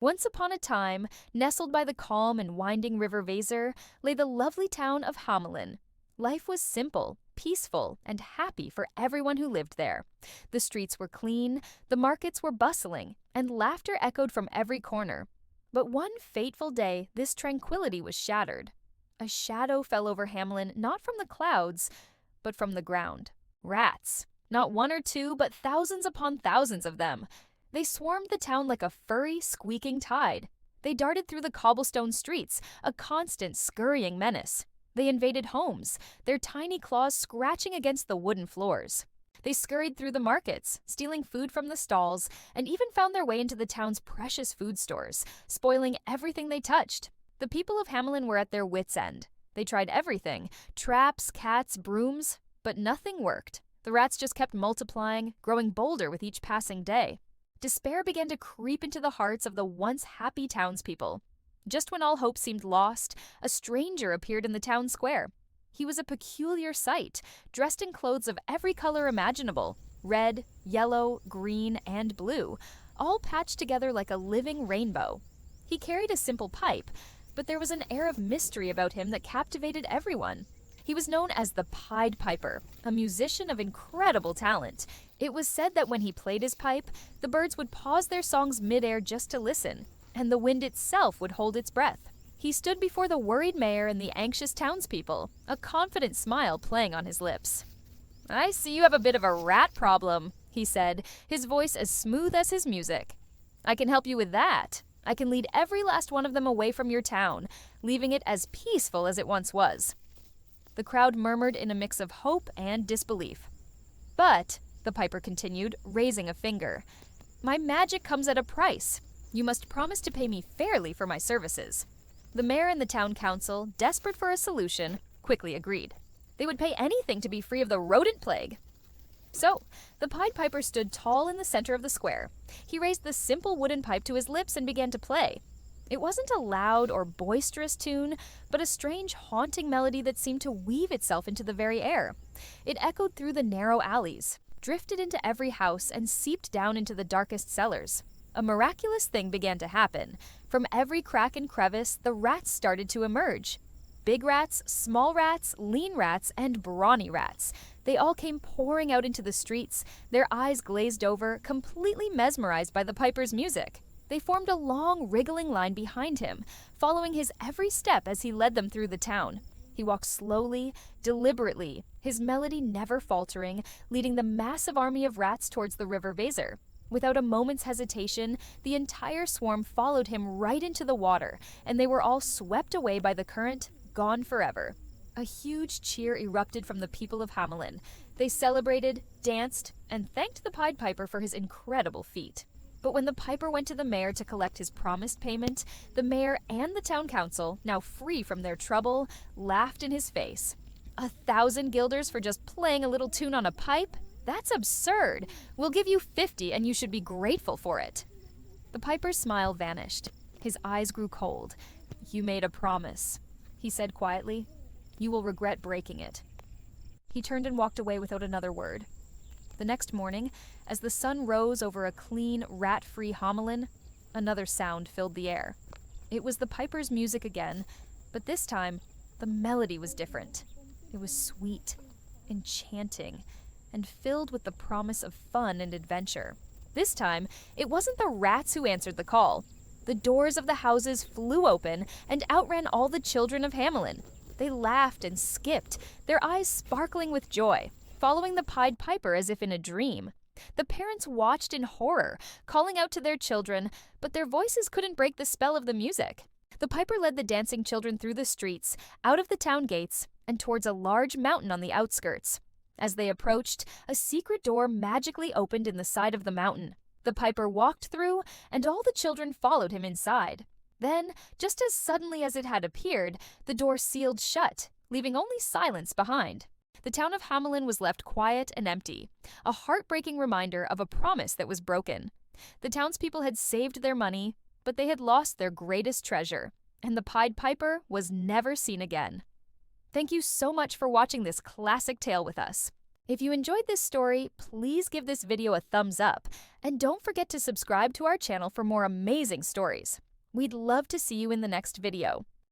Once upon a time, nestled by the calm and winding river Weser, lay the lovely town of Hamelin. Life was simple, peaceful, and happy for everyone who lived there. The streets were clean, the markets were bustling, and laughter echoed from every corner. But one fateful day, this tranquility was shattered. A shadow fell over Hamelin not from the clouds, but from the ground. Rats. Not one or two, but thousands upon thousands of them. They swarmed the town like a furry, squeaking tide. They darted through the cobblestone streets, a constant, scurrying menace. They invaded homes, their tiny claws scratching against the wooden floors. They scurried through the markets, stealing food from the stalls, and even found their way into the town's precious food stores, spoiling everything they touched. The people of Hamelin were at their wits' end. They tried everything, traps, cats, brooms, but nothing worked. The rats just kept multiplying, growing bolder with each passing day. Despair began to creep into the hearts of the once happy townspeople. Just when all hope seemed lost, a stranger appeared in the town square. He was a peculiar sight, dressed in clothes of every color imaginable: red, yellow, green, and blue, all patched together like a living rainbow. He carried a simple pipe, but there was an air of mystery about him that captivated everyone. He was known as the Pied Piper, a musician of incredible talent. It was said that when he played his pipe, the birds would pause their songs midair just to listen, and the wind itself would hold its breath. He stood before the worried mayor and the anxious townspeople, a confident smile playing on his lips. "I see you have a bit of a rat problem," he said, his voice as smooth as his music. "I can help you with that. I can lead every last one of them away from your town, leaving it as peaceful as it once was." The crowd murmured in a mix of hope and disbelief. "But," the piper continued, raising a finger, "my magic comes at a price. You must promise to pay me fairly for my services." The mayor and the town council, desperate for a solution, quickly agreed. They would pay anything to be free of the rodent plague. So, the Pied Piper stood tall in the center of the square. He raised the simple wooden pipe to his lips and began to play. It wasn't a loud or boisterous tune, but a strange, haunting melody that seemed to weave itself into the very air. It echoed through the narrow alleys, drifted into every house, and seeped down into the darkest cellars. A miraculous thing began to happen. From every crack and crevice, the rats started to emerge. Big rats, small rats, lean rats, and brawny rats. They all came pouring out into the streets, their eyes glazed over, completely mesmerized by the piper's music. They formed a long, wriggling line behind him, following his every step as he led them through the town. He walked slowly, deliberately, his melody never faltering, leading the massive army of rats towards the river Weser. Without a moment's hesitation, the entire swarm followed him right into the water, and they were all swept away by the current, gone forever. A huge cheer erupted from the people of Hamelin. They celebrated, danced, and thanked the Pied Piper for his incredible feat. But when the piper went to the mayor to collect his promised payment, the mayor and the town council, now free from their trouble, laughed in his face. 1,000 guilders for just playing a little tune on a pipe? That's absurd. We'll give you 50 and you should be grateful for it. The piper's smile vanished. His eyes grew cold. "You made a promise," he said quietly. "You will regret breaking it." He turned and walked away without another word. The next morning, as the sun rose over a clean, rat-free Hamelin, another sound filled the air. It was the piper's music again, but this time, the melody was different. It was sweet, enchanting, and filled with the promise of fun and adventure. This time, it wasn't the rats who answered the call. The doors of the houses flew open, and out ran all the children of Hamelin. They laughed and skipped, their eyes sparkling with joy, following the Pied Piper as if in a dream. The parents watched in horror, calling out to their children, but their voices couldn't break the spell of the music. The piper led the dancing children through the streets, out of the town gates, and towards a large mountain on the outskirts. As they approached, a secret door magically opened in the side of the mountain. The piper walked through, and all the children followed him inside. Then, just as suddenly as it had appeared, the door sealed shut, leaving only silence behind. The town of Hamelin was left quiet and empty, a heartbreaking reminder of a promise that was broken. The townspeople had saved their money, but they had lost their greatest treasure, and the Pied Piper was never seen again. Thank you so much for watching this classic tale with us. If you enjoyed this story, please give this video a thumbs up, and don't forget to subscribe to our channel for more amazing stories. We'd love to see you in the next video.